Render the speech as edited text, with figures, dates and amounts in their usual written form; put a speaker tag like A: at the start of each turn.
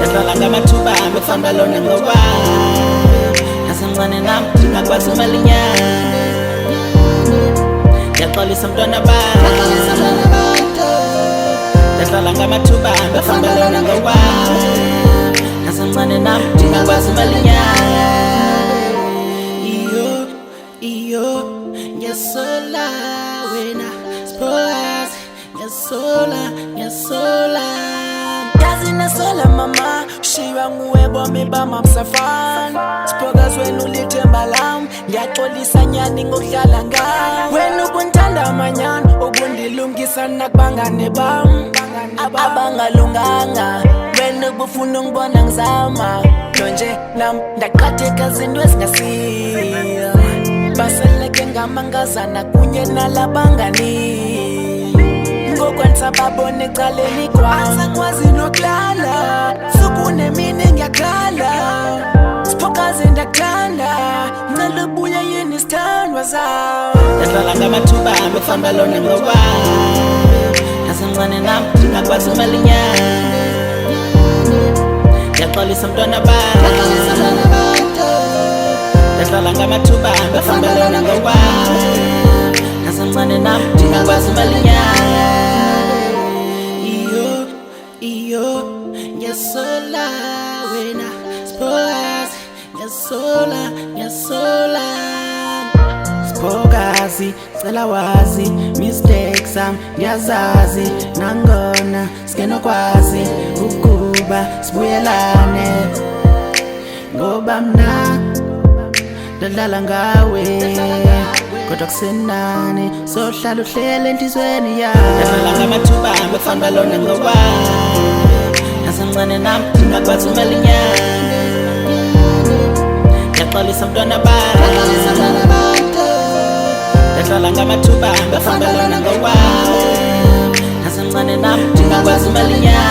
A: Ndadlala ngamathuba befamba lona ngoba nasemncane nam ndingakwazi umalinyana ndiyaxolisa mntwana bam ndadlala ngamathuba befamba lona ngoba nasemncane nam ndingakwazi umalinyana iyo ngiyasola wena spoilers ngiyasola yazi nasola mama ushiywa nguwe bomi bamamsafana spoilers wena ulithemba lam ngiyaxolisa nyani ngokuhlala ngam wena ukuntanda amanyana ubundilungisa nakubangane bam abangalunganga wena ubufuna ungibona ngizama nje nam ndaqatheka zinto ezingasiya baseleke ngamangazana kunye nalabangani ngokwenza babone ecaleni kwam asakwazi nokulala sukunemini ngiyakhala sipokazi ndakuthanda ngicela ubuya yini sithandwa zawo ndadlala ngamathuba befamba lona ngoba nasemncane nam ndingakwazi umalinyana ndiyaxolisa mntwana bam ndadlala ngamathuba befamba lona ngoba nasemncane nam ndingakwazi umalinyana iyo ngiyasola wena spoilers ngiyasola spokazi cela wazi mistakes am ngiyazazi nangona singenokwazi ukuba sibuyelane ngoba mna ndadlala ngawe kodwa kusenani sohlala uhlele enhlizweni yami ndadlala ngamathuba befamba lona ngoba nasemncane nam ndingakwazi umalinyana ndiyaxolisa mntwana bam ndadlala ngamathuba befamba lona ngoba nasemncane nam ndingakwazi umalinyana